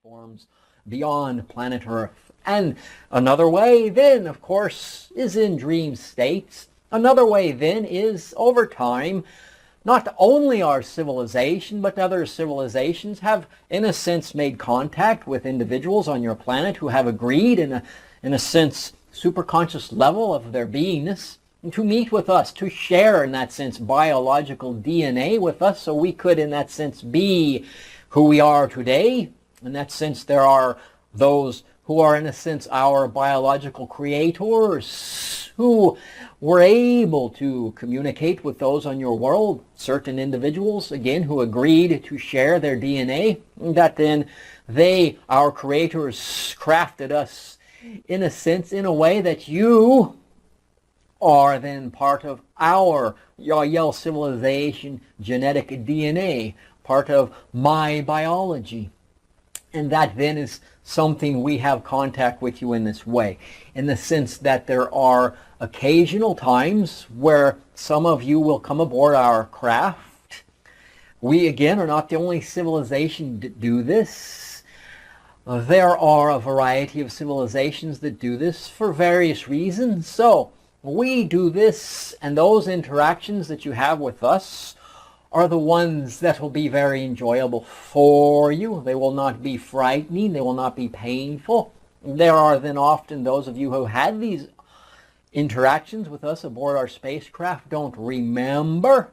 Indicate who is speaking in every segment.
Speaker 1: forms beyond planet Earth. And another way then, of course, is in dream states. Another way then is over time, not only our civilization, but other civilizations have, in a sense, made contact with individuals on your planet who have agreed in a sense, superconscious level of their beingness to meet with us, to share, in that sense, biological DNA with us, so we could, in that sense, be who we are today. In that sense, there are those who are, in a sense, our biological creators, who were able to communicate with those on your world, certain individuals, again, who agreed to share their DNA, that then they, our creators, crafted us, in a sense, in a way that you are then part of our Yael civilization genetic DNA, part of my biology. And that then is something we have contact with you in this way, in the sense that there are occasional times where some of you will come aboard our craft. We, again, are not the only civilization that do this. There are a variety of civilizations that do this for various reasons. So we do this, and those interactions that you have with us are the ones that will be very enjoyable for you. They will not be frightening. They will not be painful. There are then often those of you who had these interactions with us aboard our spacecraft don't remember.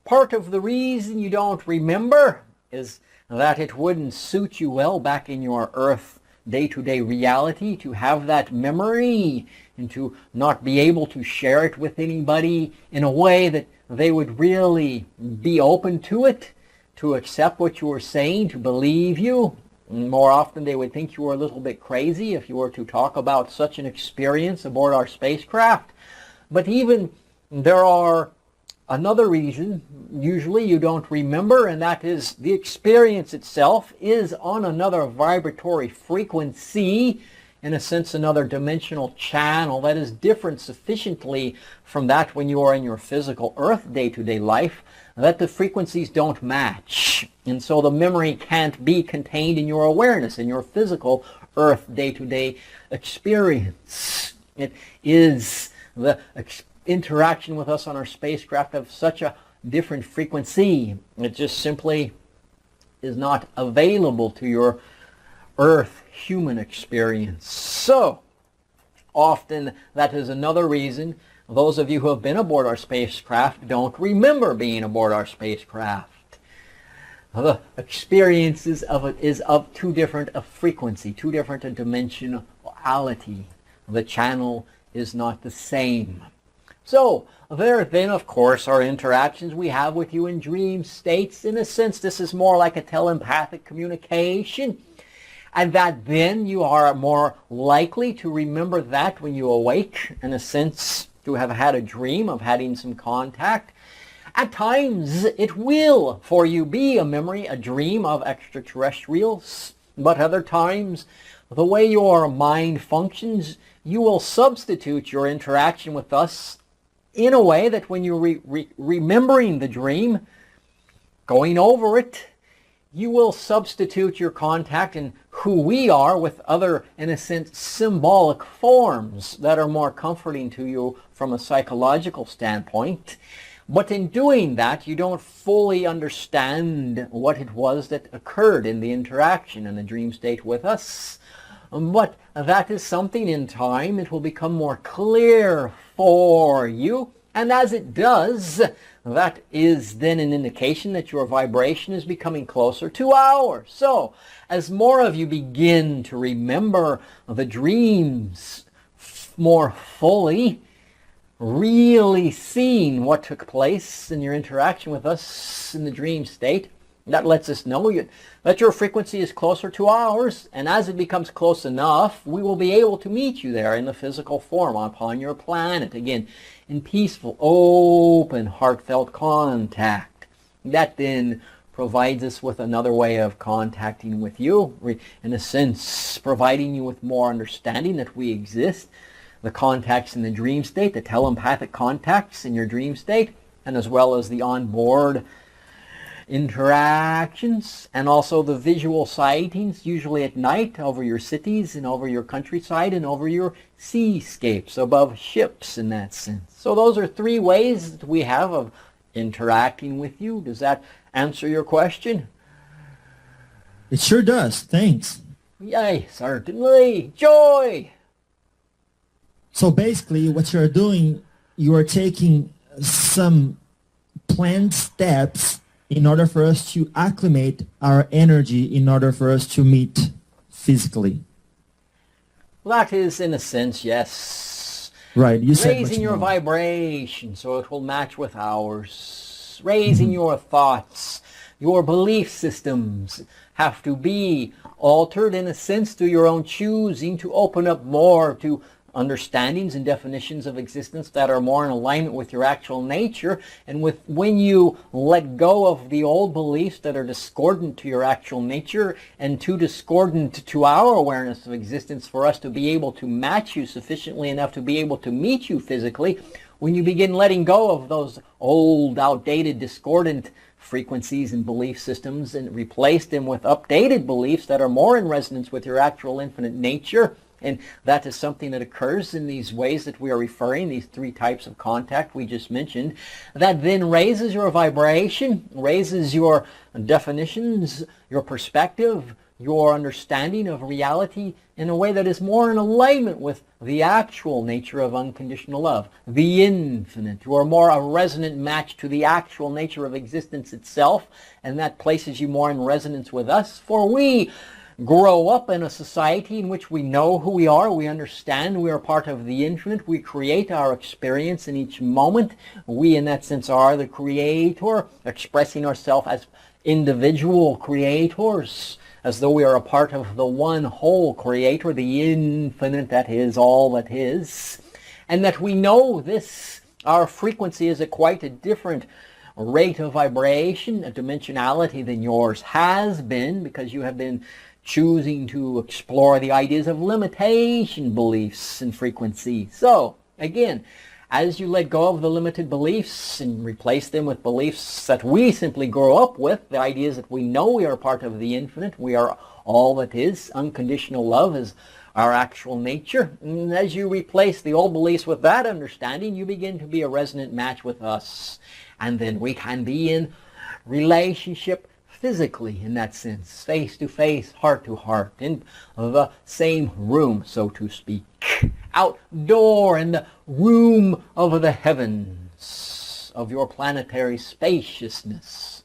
Speaker 1: Part of the reason you don't remember is that it wouldn't suit you well back in your Earth day-to-day reality to have that memory and to not be able to share it with anybody in a way that they would really be open to it, to accept what you were saying, to believe you. More often they would think you were a little bit crazy if you were to talk about such an experience aboard our spacecraft. But even there are another reason usually you don't remember, and that is the experience itself is on another vibratory frequency, in a sense another dimensional channel that is different sufficiently from that when you are in your physical Earth day-to-day life, that the frequencies don't match. And so the memory can't be contained in your awareness, in your physical Earth day-to-day experience. It is the interaction with us on our spacecraft of such a different frequency. It just simply is not available to your Earth human experience. So often that is another reason those of you who have been aboard our spacecraft don't remember being aboard our spacecraft. The experiences of it is of too different a frequency, too different a dimensionality. The channel is not the same. So there then, of course, are interactions we have with you in dream states. In a sense, this is more like a telepathic communication. And that then you are more likely to remember that when you awake, in a sense, to have had a dream of having some contact. At times it will for you be a memory, a dream of extraterrestrials. But other times, the way your mind functions, you will substitute your interaction with us in a way that when you're remembering the dream, going over it, you will substitute your contact in who we are with other, in a sense, symbolic forms that are more comforting to you from a psychological standpoint. But in doing that, you don't fully understand what it was that occurred in the interaction in the dream state with us. But that is something in time. It will become more clear for you. And as it does, that is then an indication that your vibration is becoming closer to ours. So, as more of you begin to remember the dreams more fully, really seeing what took place in your interaction with us in the dream state, that lets us know that your frequency is closer to ours, and as it becomes close enough, we will be able to meet you there in the physical form upon your planet, again, in peaceful, open, heartfelt contact. That then provides us with another way of contacting with you, in a sense, providing you with more understanding that we exist. The contacts in the dream state, the telepathic contacts in your dream state, and as well as the onboard interactions, and also the visual sightings, usually at night, over your cities and over your countryside and over your seascapes, above ships in that sense. So those are three ways that we have of interacting with you. Does that answer your question?
Speaker 2: It sure does. Thanks.
Speaker 1: Yay, certainly. Joy!
Speaker 2: So basically what you're doing, you are taking some planned steps in order for us to acclimate our energy in order for us to meet physically.
Speaker 1: That is, in a sense, yes.
Speaker 2: Right. You said
Speaker 1: raising your vibration so it will match with ours. Raising your thoughts. Your belief systems have to be altered, in a sense, through your own choosing to open up more to understandings and definitions of existence that are more in alignment with your actual nature. And when you let go of the old beliefs that are discordant to your actual nature and too discordant to our awareness of existence for us to be able to match you sufficiently enough to be able to meet you physically, when you begin letting go of those old, outdated, discordant frequencies and belief systems and replace them with updated beliefs that are more in resonance with your actual infinite nature. And that is something that occurs in these ways that we are referring, these three types of contact we just mentioned, that then raises your vibration, raises your definitions, your perspective, your understanding of reality in a way that is more in alignment with the actual nature of unconditional love, the infinite. You are more a resonant match to the actual nature of existence itself, and that places you more in resonance with us, for we grow up in a society in which we know who we are, we understand we are part of the infinite, we create our experience in each moment. We, in that sense, are the creator, expressing ourselves as individual creators, as though we are a part of the one whole creator, the infinite that is all that is, and that we know this, our frequency is at quite a different rate of vibration, a dimensionality than yours has been, because you have been choosing to explore the ideas of limitation beliefs and frequency. So, again, as you let go of the limited beliefs and replace them with beliefs that we simply grow up with, the ideas that we know we are part of the infinite, we are all that is, unconditional love is our actual nature. And as you replace the old beliefs with that understanding, you begin to be a resonant match with us. And then we can be in relationship physically, in that sense, face to face, heart to heart, in the same room, so to speak, outdoor in the room of the heavens, of your planetary spaciousness.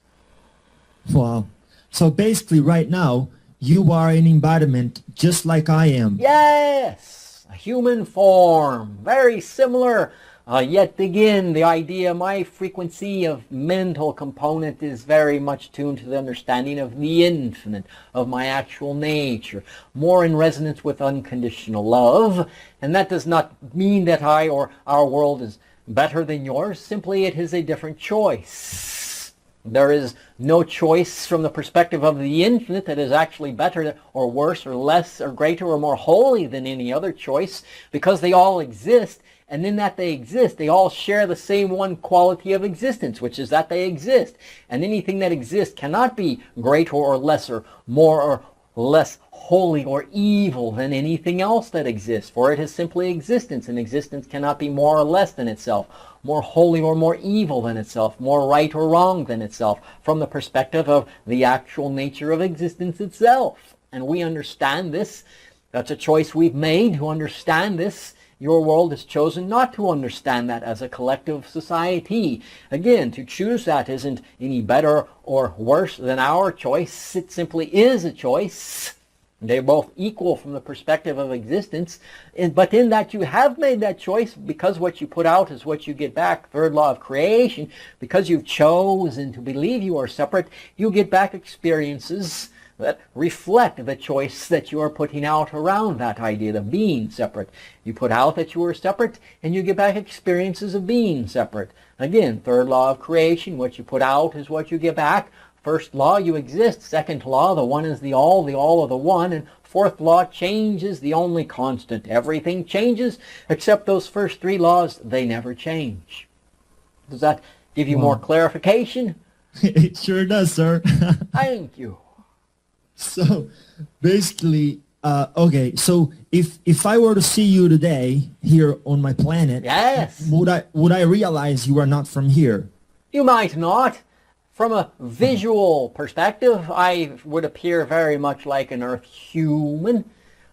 Speaker 2: Wow. So basically right now, you are an embodiment just like I am.
Speaker 1: Yes, a human form, very similar. Yet again, the idea, my frequency of mental component is very much tuned to the understanding of the infinite, of my actual nature, more in resonance with unconditional love. And that does not mean that I or our world is better than yours. Simply it is a different choice. There is no choice from the perspective of the infinite that is actually better or worse or less or greater or more holy than any other choice, because they all exist. And in that they exist, they all share the same one quality of existence, which is that they exist. And anything that exists cannot be greater or lesser, more or less holy or evil than anything else that exists. For it is simply existence, and existence cannot be more or less than itself, more holy or more evil than itself, more right or wrong than itself, from the perspective of the actual nature of existence itself. And we understand this. That's a choice we've made to understand this. Your world has chosen not to understand that as a collective society. Again, to choose that isn't any better or worse than our choice. It simply is a choice. They're both equal from the perspective of existence. But in that you have made that choice, because what you put out is what you get back. Third law of creation. Because you've chosen to believe you are separate, you get back experiences that reflect the choice that you are putting out around that idea of being separate. You put out that you are separate, and you get back experiences of being separate. Again, third law of creation, what you put out is what you get back. First law, you exist. Second law, the one is the all of the one. And fourth law, change is the only constant. Everything changes except those first three laws. They never change. Does that give you more clarification?
Speaker 2: It sure does, sir.
Speaker 1: Thank you.
Speaker 2: So basically, okay, so if I were to see you today here on my planet,
Speaker 1: Yes.
Speaker 2: would I realize you are not from here?
Speaker 1: You might not. From a visual perspective, I would appear very much like an Earth human.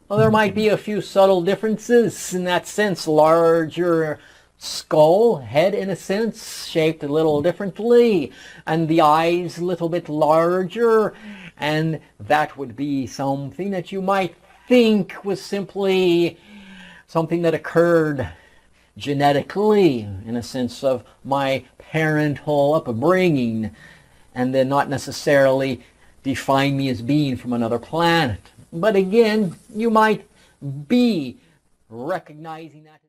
Speaker 1: Well, there might be a few subtle differences in that sense. Larger skull, head in a sense, shaped a little differently, and the eyes a little bit larger, and that would be something that you might think was simply something that occurred genetically, in a sense of my parental upbringing, and then not necessarily define me as being from another planet. But again, you might be recognizing that.